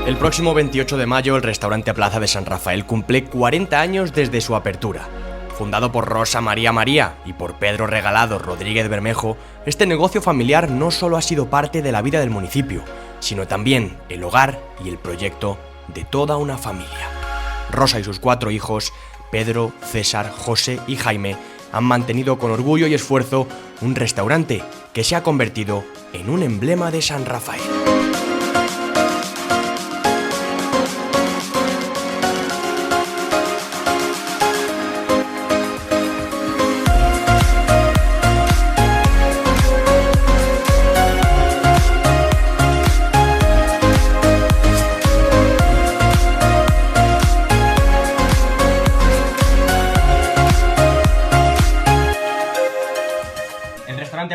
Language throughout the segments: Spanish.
El próximo 28 de mayo el restaurante Plaza de San Rafael cumple 40 años desde su apertura. Fundado por Rosa María María y por Pedro Regalado Rodríguez Bermejo, este negocio familiar no solo ha sido parte de la vida del municipio, sino también el hogar y el proyecto de toda una familia. Rosa y sus 4 hijos, Pedro, César, José y Jaime, han mantenido con orgullo y esfuerzo un restaurante que se ha convertido en un emblema de San Rafael.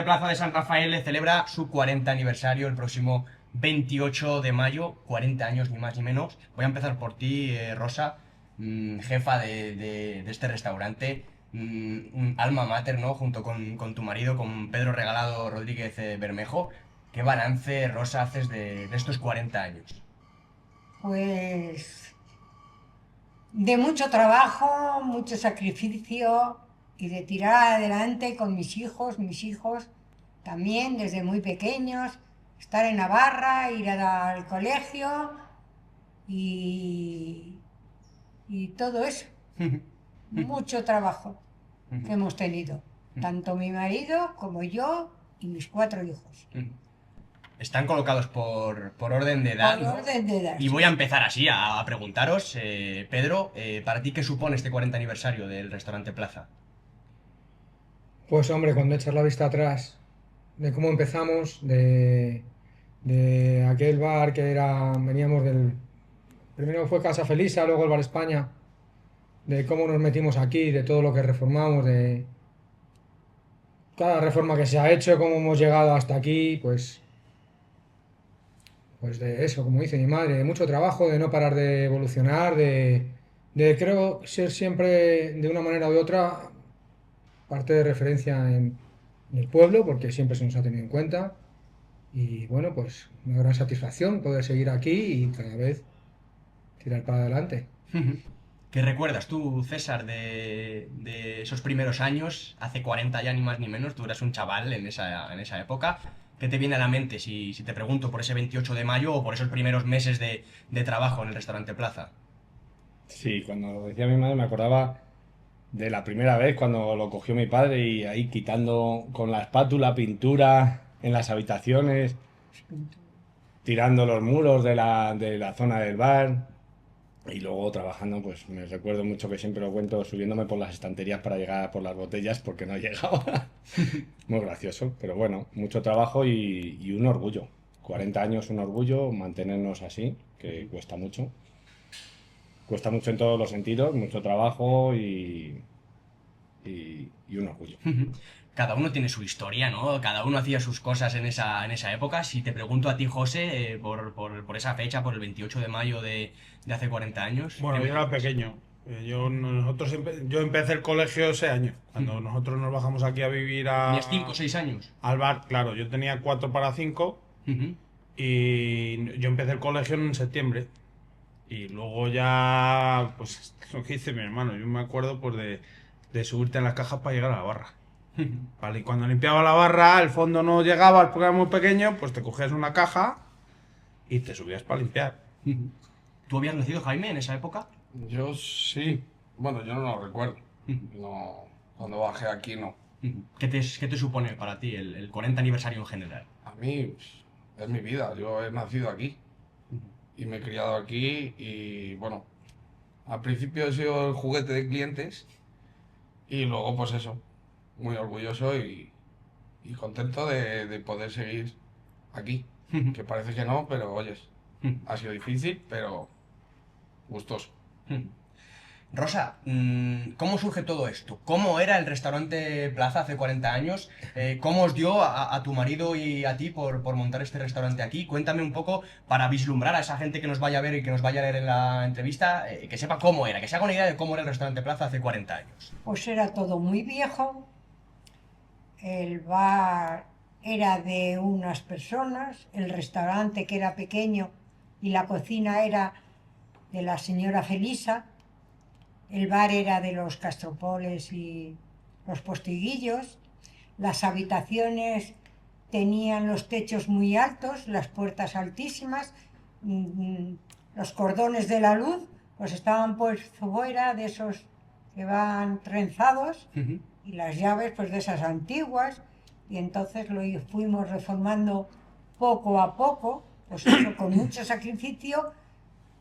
Plaza de San Rafael celebra su 40 aniversario el próximo 28 de mayo, 40 años ni más ni menos. Voy a empezar por ti, Rosa, jefa de este restaurante, un alma mater, ¿no? Junto con tu marido, con Pedro Regalado Rodríguez Bermejo. ¿Qué balance, Rosa, haces de estos 40 años? Pues de mucho trabajo, mucho sacrificio y de tirar adelante con mis hijos también desde muy pequeños, estar en Navarra, ir al colegio y todo eso. Mucho trabajo que hemos tenido, tanto mi marido como yo y mis 4 hijos. Están colocados por orden de edad, Por orden de edad. Y voy a empezar así a preguntaros, Pedro, ¿para ti qué supone este 40 aniversario del restaurante Plaza? Pues hombre, cuando echas la vista atrás de cómo empezamos, de aquel bar que veníamos del... Primero fue Casa Felisa, luego el Bar España, de cómo nos metimos aquí, de todo lo que reformamos, de cada reforma que se ha hecho, cómo hemos llegado hasta aquí, pues de eso, como dice mi madre, de mucho trabajo, de no parar de evolucionar, de creo ser siempre de una manera u otra parte de referencia en el pueblo, porque siempre se nos ha tenido en cuenta. Y bueno, pues una gran satisfacción poder seguir aquí y cada vez tirar para adelante. ¿Qué recuerdas tú, César, de esos primeros años, hace 40 ya ni más ni menos? Tú eras un chaval en esa época. ¿Qué te viene a la mente si te pregunto por ese 28 de mayo o por esos primeros meses de trabajo en el restaurante Plaza? Sí, cuando lo decía mi madre me acordaba de la primera vez cuando lo cogió mi padre y ahí quitando con la espátula pintura en las habitaciones, tirando los muros de la zona del bar y luego trabajando, pues me recuerdo mucho que siempre lo cuento subiéndome por las estanterías para llegar por las botellas porque no llegaba. Muy gracioso, pero bueno, mucho trabajo y un orgullo. 40 años un orgullo, mantenernos así, que cuesta mucho. Cuesta mucho en todos los sentidos, mucho trabajo y un orgullo. Cada uno tiene su historia, ¿no? Cada uno hacía sus cosas en esa época. Si te pregunto a ti, José, por esa fecha, por el 28 de mayo de hace 40 años... Bueno, yo era pequeño. Yo empecé el colegio ese año. Cuando nosotros nos bajamos aquí a vivir ¿Tenías 5 o 6 años? Al bar, claro. Yo tenía 4 para 5 y yo empecé el colegio en septiembre. Y luego ya, pues, lo que hice mi hermano. Yo me acuerdo pues de subirte en las cajas para llegar a la barra. Vale, y cuando limpiaba la barra, el fondo no llegaba porque era muy pequeño, pues te cogías una caja y te subías para limpiar. ¿Tú habías nacido, Jaime, en esa época? Yo sí. Bueno, yo no lo recuerdo. No, cuando bajé aquí no. ¿Qué te supone para ti el 40 aniversario en general? A mí es mi vida. Yo he nacido aquí y me he criado aquí y bueno, al principio he sido el juguete de clientes y luego pues eso, muy orgulloso y contento de poder seguir aquí. Que parece que no, pero oyes, ha sido difícil, pero gustoso. Rosa, ¿cómo surge todo esto? ¿Cómo era el restaurante Plaza hace 40 años? ¿Cómo os dio a tu marido y a ti por montar este restaurante aquí? Cuéntame un poco para vislumbrar a esa gente que nos vaya a ver y que nos vaya a leer en la entrevista, que sepa cómo era, que se haga una idea de cómo era el restaurante Plaza hace 40 años. Pues era todo muy viejo, el bar era de unas personas, el restaurante que era pequeño y la cocina era de la señora Felisa, el bar era de los Castropoles y los Postiguillos, las habitaciones tenían los techos muy altos, las puertas altísimas, los cordones de la luz pues estaban pues fuera de esos que van trenzados y las llaves pues de esas antiguas, y entonces lo fuimos reformando poco a poco, pues eso, con mucho sacrificio,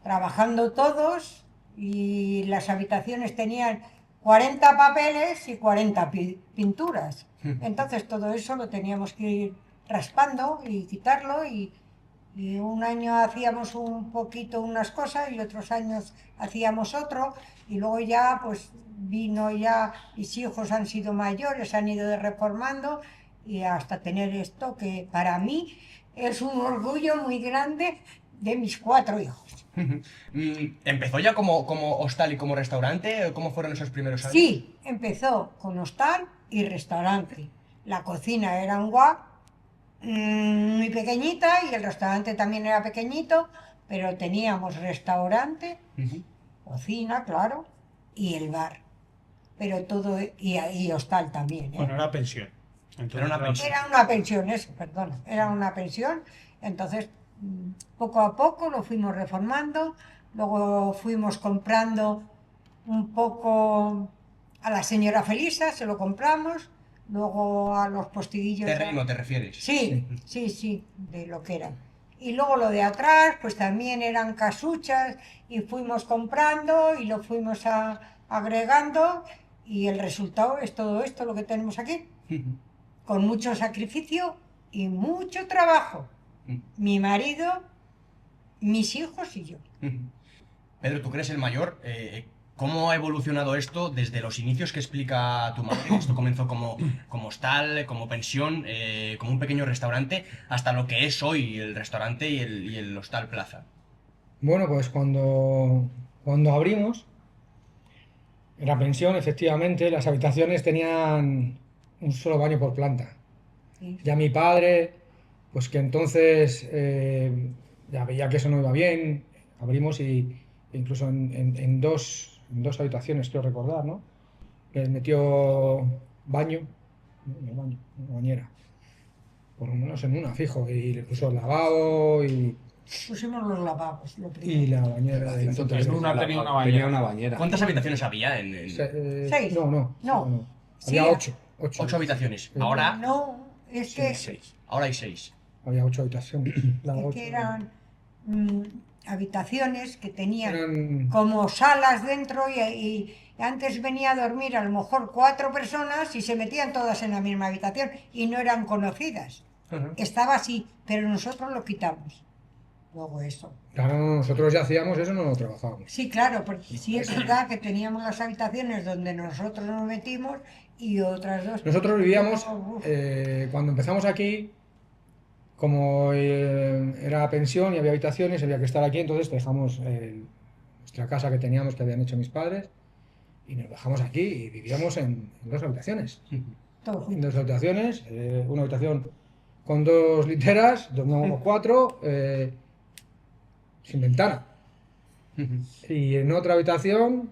trabajando todos, y las habitaciones tenían 40 papeles y 40 pinturas. Entonces todo eso lo teníamos que ir raspando y quitarlo, y un año hacíamos un poquito unas cosas y otros años hacíamos otro, y luego ya pues vino ya, mis hijos han sido mayores, han ido reformando, y hasta tener esto que para mí es un orgullo muy grande de mis 4 hijos. ¿Empezó ya como hostal y como restaurante? ¿Cómo fueron esos primeros años? Sí, empezó con hostal y restaurante. La cocina era un guac muy pequeñita y el restaurante también era pequeñito, pero teníamos restaurante, cocina, claro, y el bar. Pero todo, y hostal también, ¿eh? Bueno, era pensión. Entonces, Era una pensión. Era una pensión, eso, perdona, era una pensión. Entonces, poco a poco lo fuimos reformando, luego fuimos comprando un poco a la señora Felisa, se lo compramos, luego a los Postiguillos. Terreno, ¿te refieres? Sí, sí, de lo que era. Y luego lo de atrás, pues también eran casuchas, y fuimos comprando y lo fuimos agregando, y el resultado es todo esto, lo que tenemos aquí, con mucho sacrificio y mucho trabajo. Mi marido, mis hijos y yo. Pedro, tú que eres el mayor, ¿cómo ha evolucionado esto desde los inicios que explica tu madre? Esto comenzó como hostal, como pensión, como un pequeño restaurante, hasta lo que es hoy el restaurante y el Hostal Plaza. Bueno, pues cuando abrimos, en la pensión, efectivamente, las habitaciones tenían un solo baño por planta. Sí. Ya mi padre, pues que entonces ya veía que eso no iba bien, abrimos y incluso en dos habitaciones, creo recordar, ¿no? Les metió baño, una bañera, por lo menos en una, fijo, y le puso el lavabo y Pusimos los lavabos, lo primero. la bañera de Entonces, en una tenía una Tenía bañera. una bañera. ¿Cuántas habitaciones había en 6. No. Sí, Había 8. 8 habitaciones? Sí. Ahora No, es que, 6. hay 6. Había 8 habitaciones. es que eran habitaciones que tenían Eran- como salas dentro, y antes venía a dormir a lo mejor 4 personas y se metían todas en la misma habitación y no eran conocidas. Estaba así, pero nosotros lo quitamos. Luego eso. Claro, nosotros ya hacíamos eso, no lo trabajábamos. Sí, claro, porque sí es verdad que teníamos las habitaciones donde nosotros nos metimos y otras dos. Nosotros vivíamos, Uf, cuando empezamos aquí, como era pensión y había habitaciones, había que estar aquí, entonces dejamos nuestra casa que teníamos, que habían hecho mis padres, y nos dejamos aquí y vivíamos en 2 habitaciones. todo En junto. 2 habitaciones, una habitación con 2 literas, dormíamos 4, sin ventana. Y en otra habitación,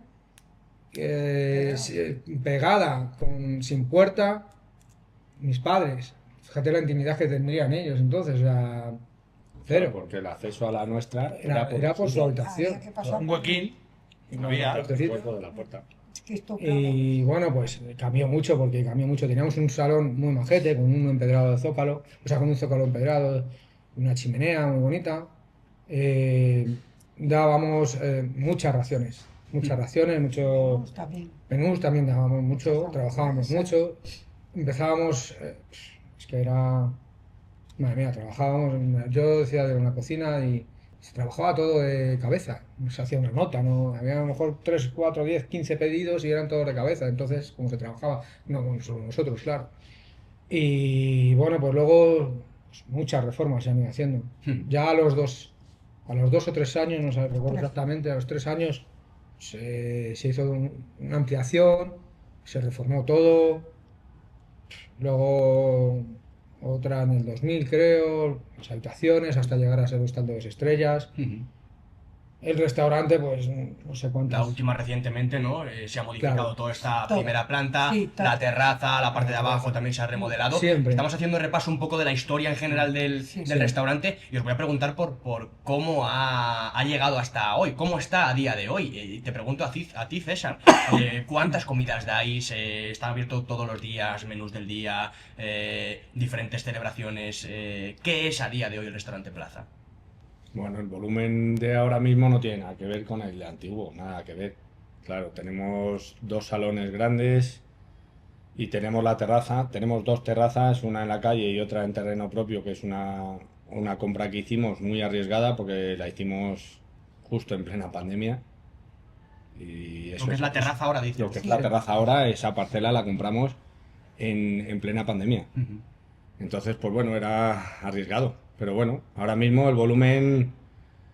pegada, sin puerta, mis padres. Fíjate la intimidad que tendrían ellos entonces, o sea, cero. Porque el acceso a la nuestra Era por su habitación. Había que pasar. Un huequín. No había. Es decir, hueco de la puerta. Es que esto, claro, y bueno, pues cambió mucho, porque cambió mucho. Teníamos un salón muy majete, con un empedrado de zócalo, o sea, con un zócalo empedrado, una chimenea muy bonita. Dábamos muchas raciones, mucho está bien. menús también dábamos mucho, trabajábamos mucho. Empezábamos, es que era, madre mía, trabajábamos, yo decía de una cocina y se trabajaba todo de cabeza, no se hacía una nota, ¿no? Había a lo mejor 3, 4, 10, 15 pedidos y eran todos de cabeza, entonces como se trabajaba, no con solo nosotros, claro. Y bueno, pues luego pues, muchas reformas se han ido haciendo. Ya a los 2 o 3 años, no sé, recuerdo exactamente, a los 3 años se hizo una ampliación, se reformó todo. Luego otra en el 2000 creo, las habitaciones hasta llegar a ser hostal de 2 estrellas. El restaurante, pues no sé La cuántos. última recientemente, ¿no? Se ha modificado Claro. toda esta Todo. primera planta, Sí, todo. la terraza, la parte de abajo también se ha remodelado. Siempre. Estamos haciendo repaso un poco de la historia en general del Sí, del sí. restaurante y os voy a preguntar por cómo ha llegado hasta hoy, cómo está a día de hoy. Te pregunto a ti, César, ¿cuántas comidas dais? ¿Está abierto todos los días, menús del día, diferentes celebraciones? ¿Qué es a día de hoy el restaurante Plaza? Bueno, el volumen de ahora mismo no tiene nada que ver con el de antiguo, nada que ver. Claro, tenemos 2 salones grandes y tenemos la terraza. Tenemos 2 terrazas, una en la calle y otra en terreno propio, que es una compra que hicimos muy arriesgada porque la hicimos justo en plena pandemia. Y Lo que es la terraza ahora, dices. Lo que es la terraza ahora, esa parcela la compramos en plena pandemia. Entonces, pues bueno, era arriesgado. Pero bueno, ahora mismo el volumen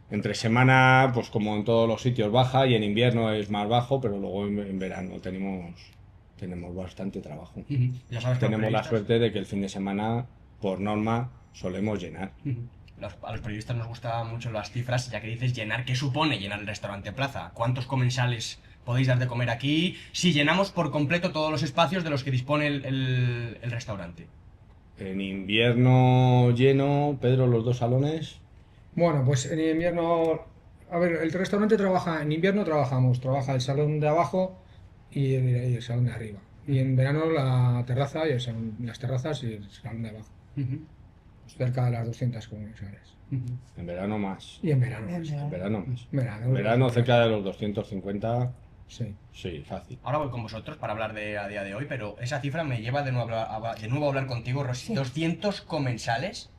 entre semana, pues como en todos los sitios baja y en invierno es más bajo, pero luego en verano tenemos bastante trabajo. Ya sabes que los Tenemos la periodistas- suerte de que el fin de semana, por norma, solemos llenar. A los periodistas nos gustan mucho las cifras, ya que dices llenar. ¿Qué supone llenar el restaurante Plaza? ¿Cuántos comensales podéis dar de comer aquí si llenamos por completo todos los espacios de los que dispone el restaurante? En invierno lleno, Pedro, los 2 salones. Bueno, pues en invierno, a ver, el restaurante trabaja, en invierno trabaja el salón de abajo y el salón de arriba. Y en verano la terraza y las terrazas y el salón de abajo. Cerca de las 200 comensales. En verano más. Y en verano, En pues, verano. En verano más. verano, En verano cerca de los 250. Sí. Sí, fácil. Ahora voy con vosotros para hablar de a día de hoy, pero esa cifra me lleva de nuevo a hablar contigo, Rosy. Sí. 200 comensales.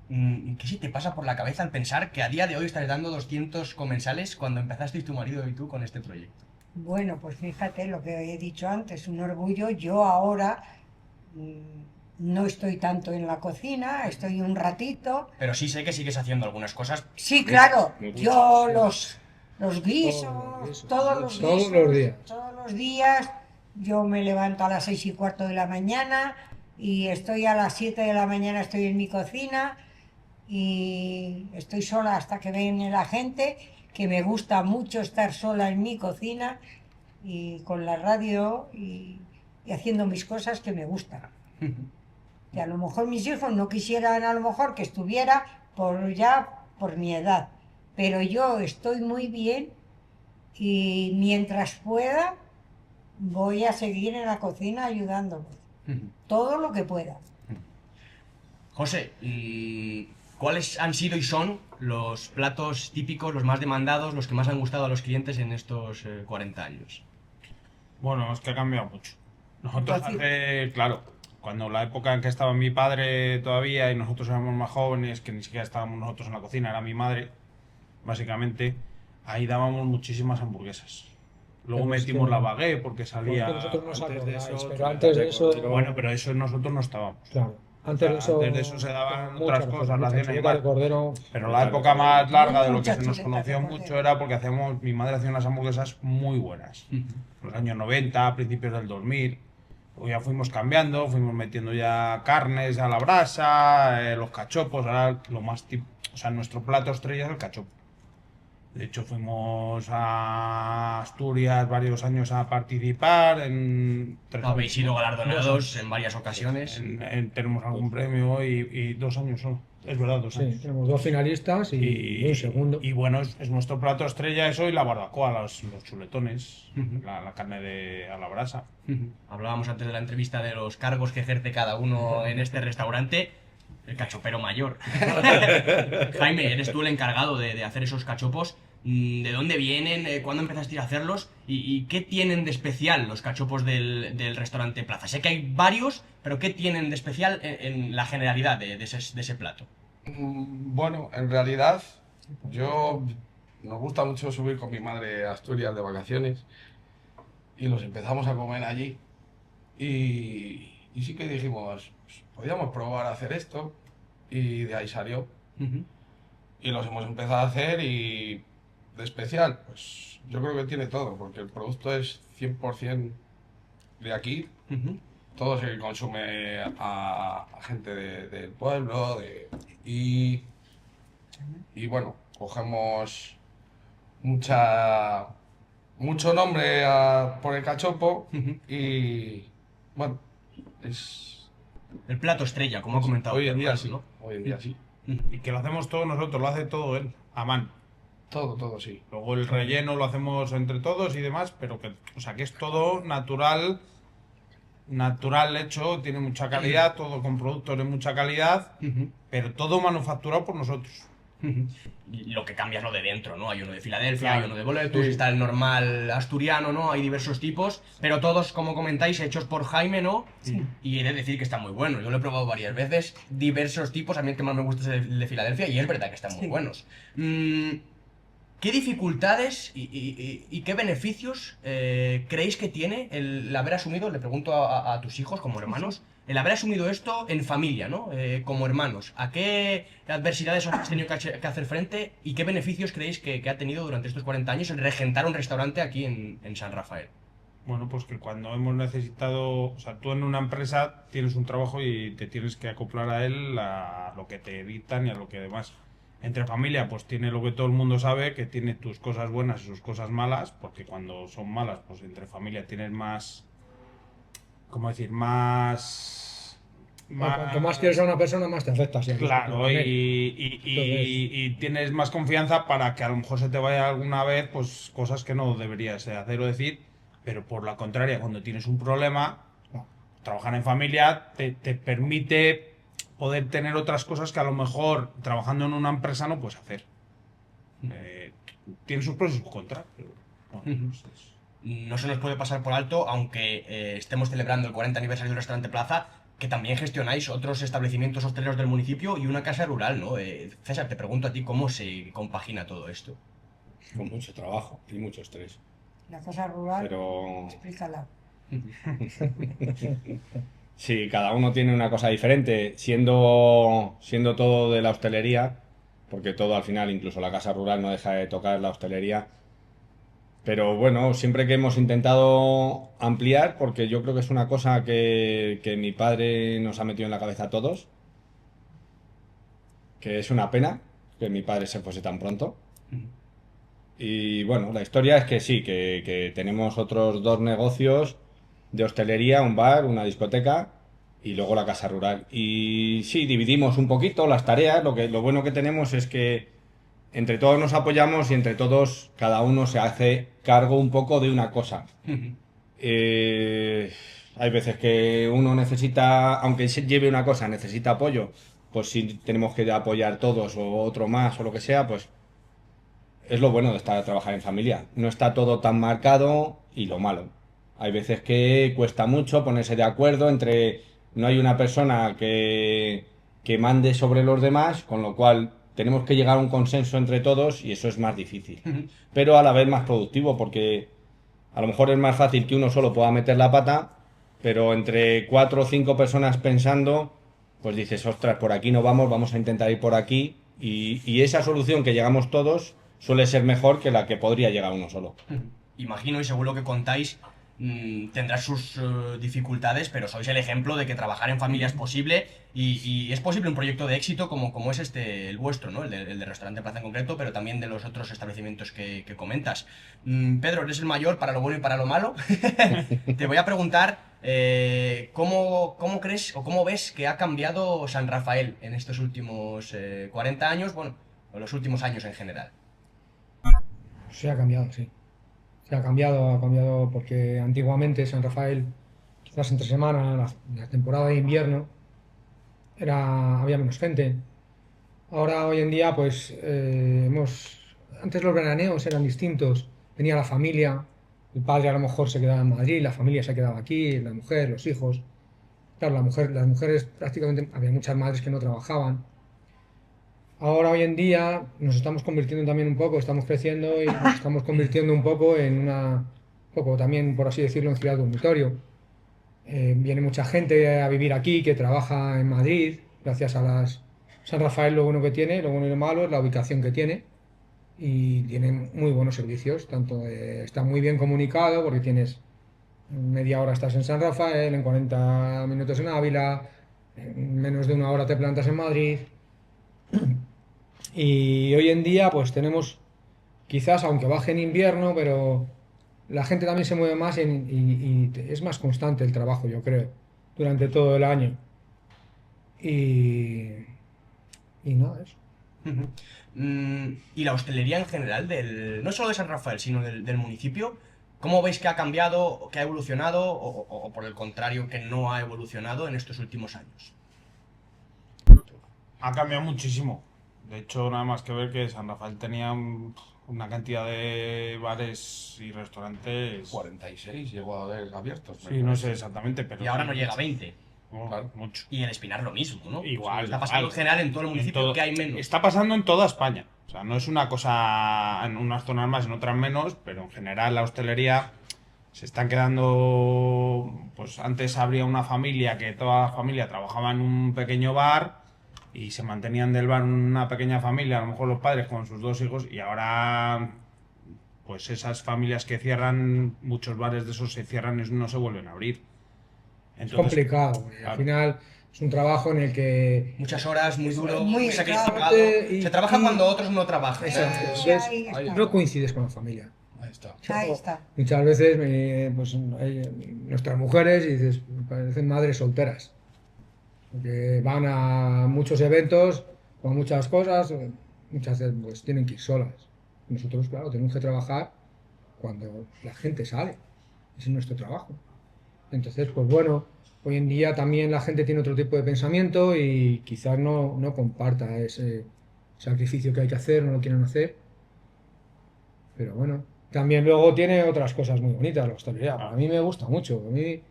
¿Qué se te pasa por la cabeza al pensar que a día de hoy estás dando 200 comensales cuando empezasteis tu marido y tú con este proyecto? Bueno, pues fíjate lo que he dicho antes, un orgullo. Yo ahora no estoy tanto en la cocina, estoy un ratito. Pero sí sé que sigues haciendo algunas cosas. Sí, claro, muchas, yo sí. los guisos, Todos los guisos, días. todos los días. Yo me levanto a las 6:15 de la mañana y estoy a las 7 de la mañana, estoy en mi cocina y estoy sola hasta que viene la gente, que me gusta mucho estar sola en mi cocina y con la radio y haciendo mis cosas que me gustan. Que a lo mejor mis hijos no quisieran a lo mejor que estuviera por mi edad, pero yo estoy muy bien y mientras pueda voy a seguir en la cocina ayudándolos, todo lo que pueda. José, ¿cuáles han sido y son los platos típicos, los más demandados, los que más han gustado a los clientes en estos 40 años? Bueno, es que ha cambiado mucho. Nosotros Entonces- claro, cuando la época en que estaba mi padre todavía y nosotros éramos más jóvenes, que ni siquiera estábamos nosotros en la cocina, era mi madre, básicamente, ahí dábamos muchísimas hamburguesas. Luego Pero es metimos que- la baguette porque salía... Porque vosotros no os antes de acordáis, eso, pero antes de eso, Bueno, pero eso nosotros no estábamos. claro, Antes de eso se daban muchas otras cosas, la mucha cena y chuleta de más. cordero. Pero la época más larga de lo que Mucha se nos chuleta conoció de mucho cordero. era porque mi madre hacía unas hamburguesas muy buenas. Los años 90, principios del 2000. Luego ya fuimos cambiando, fuimos metiendo ya carnes a la brasa, los cachopos, ahora lo más típico, o sea, nuestro plato estrella es el cachopo. De hecho, fuimos a Asturias varios años a participar en... Habéis sido 2 galardonados en varias ocasiones. tenemos algún premio y 2 años solo. Es verdad, 2 Sí, años. tenemos 2 finalistas y un segundo. Y bueno, es nuestro plato estrella eso y la barbacoa, los chuletones, la carne a la brasa. Hablábamos antes de la entrevista de los cargos que ejerce cada uno en este restaurante. El cachopero mayor. Jaime, eres tú el encargado de hacer esos cachopos. ¿De dónde vienen? ¿Cuándo empezaste a hacerlos? ¿Y qué tienen de especial los cachopos del restaurante Plaza? Sé que hay varios, pero ¿qué tienen de especial en la generalidad de ese plato? Bueno, en realidad, nos gusta mucho subir con mi madre a Asturias de vacaciones y los empezamos a comer allí. Y sí que dijimos, pues, podíamos probar a hacer esto y de ahí salió. Y los hemos empezado a hacer y de especial, pues yo creo que tiene todo, porque el producto es 100% de aquí todo se consume a gente del pueblo, y bueno, cogemos mucho nombre por el cachopo y bueno, es El plato estrella, como ha comentado. hoy en día Pedro, sí, ¿no? hoy en día sí, Y que lo hacemos todos nosotros, lo hace todo él, a mano. todo sí. Luego el relleno lo hacemos entre todos y demás, pero que, o sea, que es todo natural, natural hecho, tiene mucha calidad, todo con productos de mucha calidad, pero todo manufacturado por nosotros. Y lo que cambia es lo de dentro, ¿no? Hay uno de Filadelfia, Claro. hay uno de Boletus, está el normal asturiano, ¿no? Hay diversos tipos, pero todos, como comentáis, hechos por Jaime, ¿no? Sí. Y he de decir que está muy bueno. Yo lo he probado varias veces, diversos tipos. A mí el que más me gusta es el de Filadelfia y es verdad que están muy Sí. buenos. ¿Qué dificultades y qué beneficios creéis que tiene el haber asumido, le pregunto a tus hijos como hermanos, el haber asumido esto en familia, ¿no? Como hermanos? ¿A qué adversidades has tenido que hacer frente y qué beneficios creéis que ha tenido durante estos 40 años el regentar un restaurante aquí en San Rafael? Bueno, pues que cuando hemos necesitado, o sea, tú en una empresa tienes un trabajo y te tienes que acoplar a él, a lo que te dictan y a lo que demás. Entre familia, pues tiene lo que todo el mundo sabe, que tiene tus cosas buenas y sus cosas malas, porque cuando son malas, pues entre familia tienes más, ¿cómo decir? Cuanto más quieres a una persona, más te afecta. Siempre. Claro, Entonces, y tienes más confianza para que a lo mejor se te vaya alguna vez, pues cosas que no deberías hacer o decir, pero por la contraria, cuando tienes un problema, trabajar en familia te permite poder tener otras cosas que a lo mejor trabajando en una empresa no puedes hacer. Tiene sus pros y sus contras, pero bueno, pues No se nos puede pasar por alto, aunque estemos celebrando el 40 aniversario del Restaurante Plaza, que también gestionáis otros establecimientos hosteleros del municipio y una casa rural, ¿no? César, te pregunto a ti cómo se compagina todo esto. Con mucho trabajo y mucho estrés. La cosa rural, Pero explícala. sí, cada uno tiene una cosa diferente, siendo todo de la hostelería, porque todo al final, incluso la casa rural, no deja de tocar la hostelería. Pero bueno, siempre que hemos intentado ampliar, porque yo creo que es una cosa que mi padre nos ha metido en la cabeza a todos, que es una pena que mi padre se fuese tan pronto. Y bueno, la historia es que sí, que tenemos otros dos negocios de hostelería, un bar, una discoteca y luego la casa rural. Y sí, dividimos un poquito las tareas. Lo bueno que tenemos es que entre todos nos apoyamos y entre todos cada uno se hace cargo un poco de una cosa. Hay veces que uno necesita, aunque se lleve una cosa, necesita apoyo, pues si tenemos que apoyar todos o otro más o lo que sea, pues es lo bueno de trabajar en familia. No está todo tan marcado y lo malo. Hay veces que cuesta mucho ponerse de acuerdo entre... No hay una persona que mande sobre los demás, con lo cual tenemos que llegar a un consenso entre todos y eso es más difícil. Pero a la vez más productivo porque a lo mejor es más fácil que uno solo pueda meter la pata, pero entre 4 o 5 personas pensando, pues dices, ostras, por aquí no vamos, vamos a intentar ir por aquí. Y esa solución que llegamos todos suele ser mejor que la que podría llegar uno solo. Imagino, y según lo que contáis, tendrás sus dificultades, pero sois el ejemplo de que trabajar en familia es posible y es posible un proyecto de éxito como es el vuestro, ¿no? El de Restaurante Plaza en concreto, pero también de los otros establecimientos que comentas. Pedro, eres el mayor para lo bueno y para lo malo. Te voy a preguntar ¿cómo crees o cómo ves que ha cambiado San Rafael en estos últimos 40 años, bueno, o los últimos años en general? Se ha cambiado, sí. Ha cambiado porque antiguamente San Rafael, quizás entre semana, la temporada de invierno, había menos gente. Ahora, hoy en día, pues antes los veraneos eran distintos. Venía la familia, el padre a lo mejor se quedaba en Madrid, la familia se quedaba aquí, la mujer, los hijos. Claro, las mujeres prácticamente, había muchas madres que no trabajaban. Ahora, hoy en día, nos estamos convirtiendo también un poco, estamos creciendo y nos estamos convirtiendo un poco también, por así decirlo, en ciudad dormitorio. Viene mucha gente a vivir aquí que trabaja en Madrid, gracias a San Rafael lo bueno que tiene, lo bueno y lo malo es la ubicación que tiene y tiene muy buenos servicios, está muy bien comunicado porque tienes En media hora estás en San Rafael, en 40 minutos en Ávila, en menos de una hora te plantas en Madrid. Y hoy en día pues tenemos, quizás aunque baje en invierno, pero la gente también se mueve más y es más constante el trabajo, yo creo, durante todo el año. Y, y nada, eso. Ujú. Y la hostelería en general, no solo de San Rafael, sino del municipio, ¿cómo veis que ha cambiado, que ha evolucionado o por el contrario que no ha evolucionado en estos últimos años? Ha cambiado muchísimo. De hecho, nada más que ver que San Rafael tenía una cantidad de bares y restaurantes. 46 llegó a haber abiertos. Sí, no sé exactamente, pero. Y ahora sí, no llega a 20. claro, mucho. Y en Espinar lo mismo, ¿no? Igual. Está pasando en general en todo el municipio todo- que hay menos. Está pasando en toda España. O sea, no es una cosa en unas zonas más, en otras menos, pero en general la hostelería se están quedando. Pues antes habría una familia que toda la familia trabajaba en un pequeño bar y se mantenían del bar una pequeña familia, a lo mejor los padres con sus 2 hijos, y ahora pues esas familias que cierran, muchos bares de esos se cierran y no se vuelven a abrir. Es complicado, porque claro. al final es un trabajo en el que Muchas horas, muy duro, Muy muy sacrificado. y- Se trabaja y- cuando otros no trabajan. Exacto, Sí, entonces, ahí está. no coincides con la familia. Ahí está. Ahí está. Muchas veces pues, nuestras mujeres y dices, parecen madres solteras, porque van a muchos eventos, con muchas cosas, muchas veces pues, tienen que ir solas. Nosotros, claro, tenemos que trabajar cuando la gente sale, ese es nuestro trabajo. Entonces, pues bueno, hoy en día también la gente tiene otro tipo de pensamiento y quizás no comparta ese sacrificio que hay que hacer, no lo quieren hacer. Pero bueno, también luego tiene otras cosas muy bonitas la hostelería. A mí me gusta mucho, a mí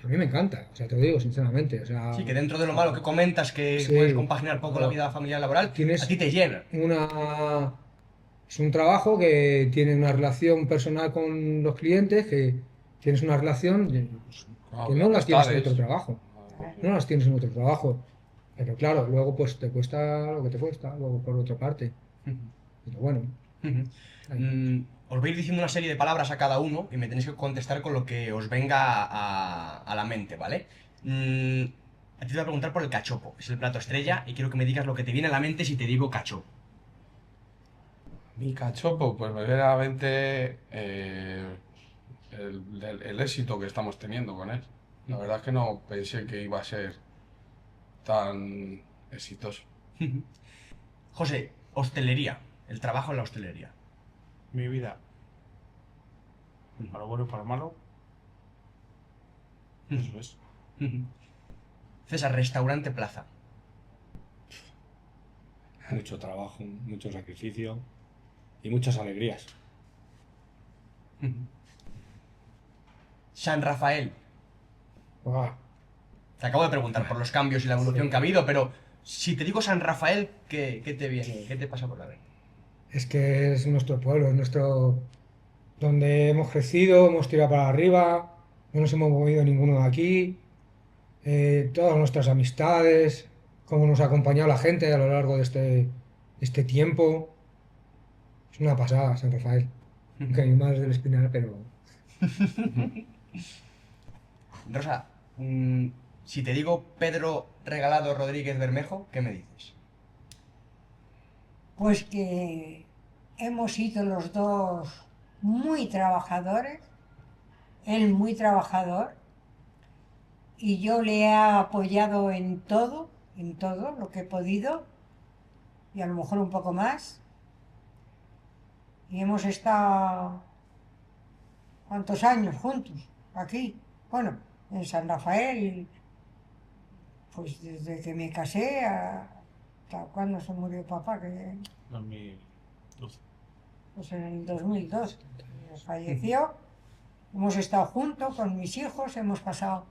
me encanta, o sea, te lo digo sinceramente. O sea, Sí, que dentro de lo malo que comentas, que Sí. puedes compaginar poco la vida familiar y laboral, Tienes- a ti te llena. es un trabajo que tiene una relación personal con los clientes, que tienes una relación Claro, que no las tienes en amistades. otro trabajo. No las tienes en otro trabajo. Pero claro, luego pues te cuesta lo que te cuesta, luego por otra parte. Pero bueno, Os voy a ir diciendo una serie de palabras a cada uno y me tenéis que contestar con lo que os venga a la mente, ¿vale? A ti te voy a preguntar por el cachopo, es el plato estrella, y quiero que me digas lo que te viene a la mente si te digo cachopo. Mi cachopo, pues me viene a la mente el éxito que estamos teniendo con él. La verdad es que no pensé que iba a ser tan exitoso. José, hostelería, el trabajo en la hostelería. Mi vida. Para lo bueno y para lo malo. Eso es. César, restaurante plaza. Mucho trabajo, mucho sacrificio y muchas alegrías. San Rafael. ¡guau! Te acabo de preguntar por los cambios y la evolución que ha habido, pero si te digo San Rafael, ¿qué te viene? ¿Qué te pasa por la mente? Es que es nuestro pueblo, es nuestro donde hemos crecido, hemos tirado para arriba, no nos hemos movido ninguno de aquí, todas nuestras amistades, cómo nos ha acompañado la gente a lo largo de este tiempo. Es una pasada, San Rafael. Aunque mi madre es del Espinal, pero Rosa, si te digo Pedro Regalado Rodríguez Bermejo, ¿qué me dices? Pues que hemos sido los dos muy trabajadores, él muy trabajador, y yo le he apoyado en todo lo que he podido, y a lo mejor un poco más. Y hemos estado, ¿cuántos años juntos? Aquí, bueno, en San Rafael, pues desde que me casé hasta cuando se murió papá, que 2012. pues en el 2002 falleció. Hemos estado juntos con mis hijos, hemos pasado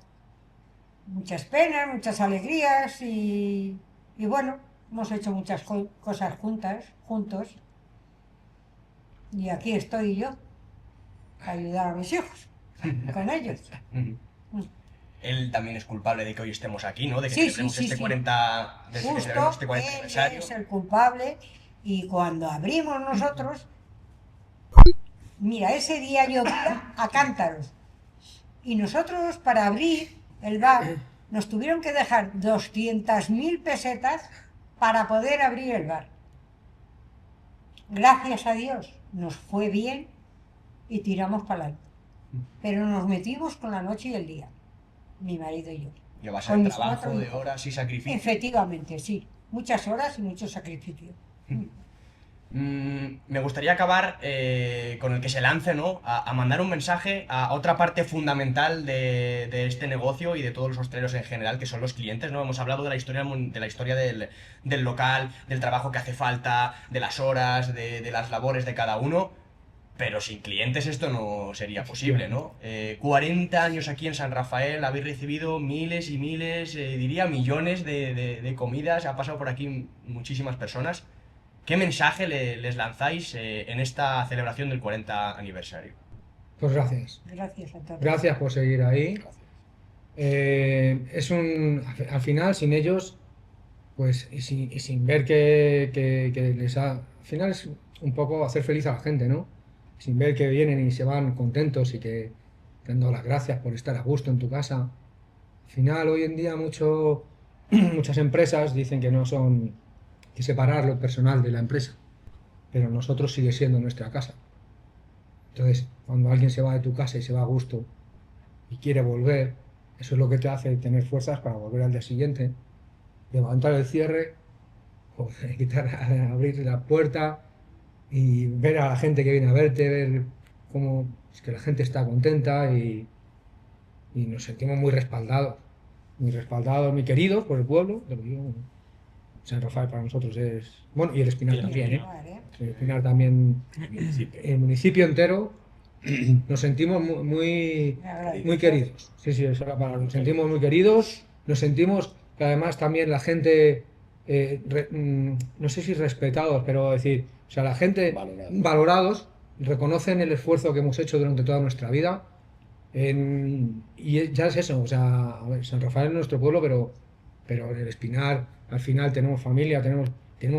muchas penas, muchas alegrías y bueno, hemos hecho muchas cosas juntos. Y aquí estoy yo, para ayudar a mis hijos, con ellos. Él también es culpable de que hoy estemos aquí, ¿no? De que Sí, celebremos sí, este sí. 40, de que Justo, celebremos este 40 él aniversario. es el culpable y cuando abrimos nosotros, mira, ese día llovía a cántaros Y nosotros, para abrir el bar, nos tuvieron que dejar 200.000 pesetas para poder abrir el bar. Gracias a Dios nos fue bien y tiramos para adelante. Pero nos metimos con la noche y el día, mi marido y yo. Y a base Con de mis trabajo, 4 de hijos. horas y sacrificio. Efectivamente, sí. Muchas horas y mucho sacrificio. Me gustaría acabar con el que se lance, ¿no? A mandar un mensaje a otra parte fundamental de este negocio y de todos los hosteleros en general, que son los clientes, ¿no? Hemos hablado de la historia del local, del trabajo que hace falta, de las horas, de las labores de cada uno, pero sin clientes esto no sería posible, ¿no? 40 años aquí en San Rafael, habéis recibido miles y miles, diría millones de comidas, ha pasado por aquí muchísimas personas. ¿Qué mensaje les lanzáis en esta celebración del 40 aniversario? Pues gracias. Gracias a todos. Gracias por seguir ahí. Al final, sin ellos, pues, y sin ver que les ha... Al final es un poco hacer feliz a la gente, ¿no? Sin ver que vienen y se van contentos y que dando las gracias por estar a gusto en tu casa. Al final, hoy en día, muchas empresas dicen que no son... que separar lo personal de la empresa, pero nosotros sigue siendo nuestra casa. Entonces, cuando alguien se va de tu casa y se va a gusto y quiere volver, eso es lo que te hace tener fuerzas para volver al día siguiente, levantar el cierre, o abrir la puerta y ver a la gente que viene a verte, ver cómo es que la gente está contenta y nos sentimos muy respaldados, muy queridos por el pueblo, te lo digo. San Rafael para nosotros es... Bueno, y el Espinar también, ¿eh? Vale. El Espinar también, el municipio entero, nos sentimos muy queridos. Sí, esa es la palabra. Nos sentimos muy queridos, nos sentimos que además también la gente, no sé si respetados, pero decir, o sea, la gente valorados, reconocen el esfuerzo que hemos hecho durante toda nuestra vida. Y ya es eso, o sea, a ver, San Rafael es nuestro pueblo, pero en el Espinar al final tenemos familia, tenemos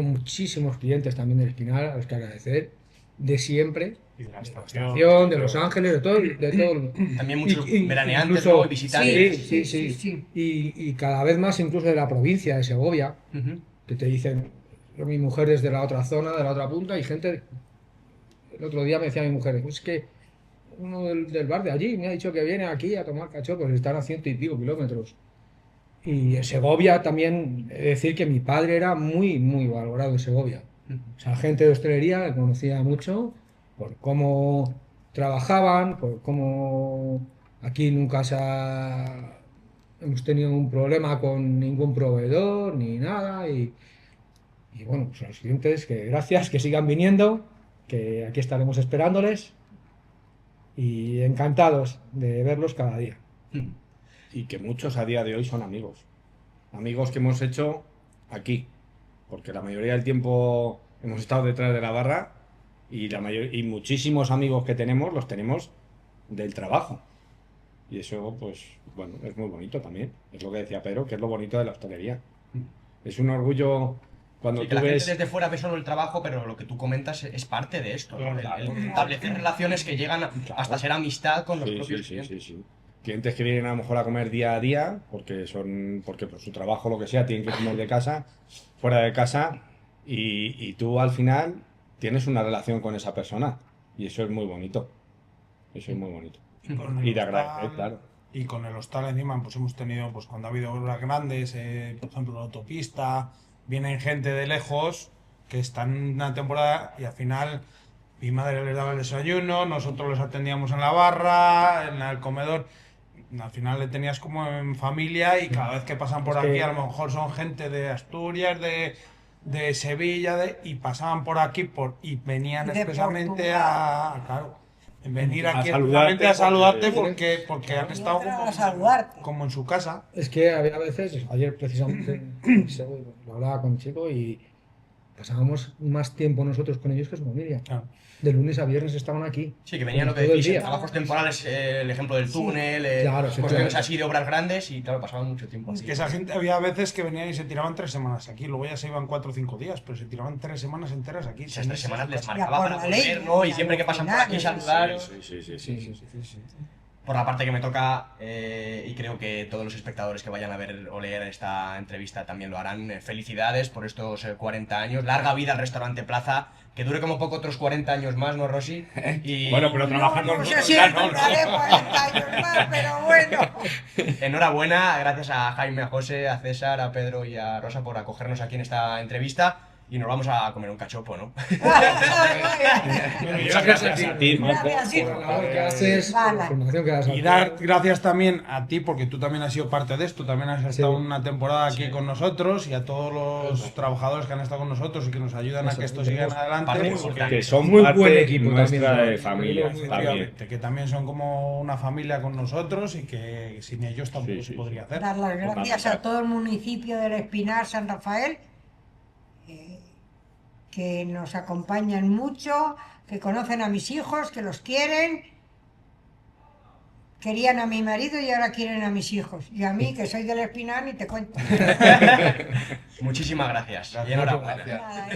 muchísimos clientes también del Espinar a los que agradecer, de siempre, Y de la de la estación, estación, de Los Ángeles, de todo. También muchos Y- veraneantes, incluso- ¿no? Y visitantes. Sí. Y cada vez más incluso de la provincia de Segovia, Ujú. que te dicen, mi mujer es de la otra zona, de la otra punta, y gente, el otro día me decía mi mujer, pues es que uno del bar de allí me ha dicho que viene aquí a tomar cachopos, están a 100 y pico kilómetros. Y en Segovia también, he de decir que mi padre era muy valorado en Segovia. O sea, la gente de hostelería le conocía mucho por cómo trabajaban, por cómo aquí nunca hemos tenido un problema con ningún proveedor ni nada. Y bueno, pues a los clientes, que gracias, que sigan viniendo, que aquí estaremos esperándoles y encantados de verlos cada día. Y que muchos a día de hoy son amigos. Amigos que hemos hecho aquí. Porque la mayoría del tiempo hemos estado detrás de la barra y muchísimos amigos que tenemos los tenemos del trabajo. Y eso, pues, bueno, es muy bonito también. Es lo que decía Pedro, que es lo bonito de la hostelería. Es un orgullo cuando Sí, que tú la ves... gente desde fuera ve solo el trabajo, pero lo que tú comentas es parte de esto, ¿no? Claro. El establecer relaciones que llegan hasta ser amistad con los Sí, propios sí. clientes. Clientes que vienen a lo mejor a comer día a día, porque por su trabajo lo que sea, tienen que comer de casa, fuera de casa, y tú al final tienes una relación con esa persona. Y eso es muy bonito. Eso es muy bonito. Y de agradecer, claro. Y con el hostal encima, pues hemos tenido, pues cuando ha habido obras grandes, por ejemplo la autopista, vienen gente de lejos que están en una temporada y al final mi madre les daba el desayuno, nosotros les atendíamos en la barra, en el comedor. Al final le tenías como en familia y cada vez que pasan por Es aquí que- a lo mejor son gente de Asturias, de Sevilla, y pasaban por aquí y venían De expresamente Portugal. claro, venir A aquí saludarte expresamente a saludarte porque- porque han estado a saludarte. como en su casa. Es que había veces, ayer precisamente lo hablaba con un chico y pasábamos más tiempo nosotros con ellos que su familia. Claro. De lunes a viernes estaban aquí. Sí, que venía lo que todo el decís, día. trabajos temporales, el ejemplo del túnel, Claro, cuestiones efectivamente. así de obras grandes y claro, pasaban mucho tiempo Es aquí. que esa gente había veces que venían y se tiraban 3 semanas aquí, luego ya se iban 4 o 5 días, pero se tiraban 3 semanas enteras aquí. Esas 3 semanas les Ya marcaba por para la ley, volver, ¿no? Y ya siempre que al pasan por final, aquí sí, saludar. Sí. por la parte que me toca, y creo que todos los espectadores que vayan a ver o leer esta entrevista también lo harán. Felicidades por estos 40 años. Larga vida al Restaurante Plaza. Que dure como poco otros 40 años más, ¿no, Rosy? Y Bueno, pero trabajar con No sé nosotros si ya no, ¿no? duraré 40 años más, pero bueno. enhorabuena, gracias a Jaime, a José, a César, a Pedro y a Rosa por acogernos aquí en esta entrevista. Y nos vamos a comer un cachopo, ¿no? Muchas gracias a ti, Marco, Gracias, hijo. Por la labor que haces, por la Vale. información que das al Y dar club. gracias también a ti, porque tú también has sido parte de esto, también has estado una temporada aquí con nosotros, y a todos los trabajadores que han estado con nosotros y que nos ayudan a que esto siga parte adelante. importante. que son Muy parte buen equipo nuestra también. de familia también. Efectivamente, que también son como una familia con nosotros y que sin ellos tampoco Sí, se sí, podría hacer. Dar las gracias a todo el municipio del Espinar, San Rafael, que nos acompañan mucho, que conocen a mis hijos, que los quieren. Querían a mi marido y ahora quieren a mis hijos. Y a mí, que soy del Espinar, ni te cuento. Muchísimas gracias. Y Gracias. enhorabuena. Nada,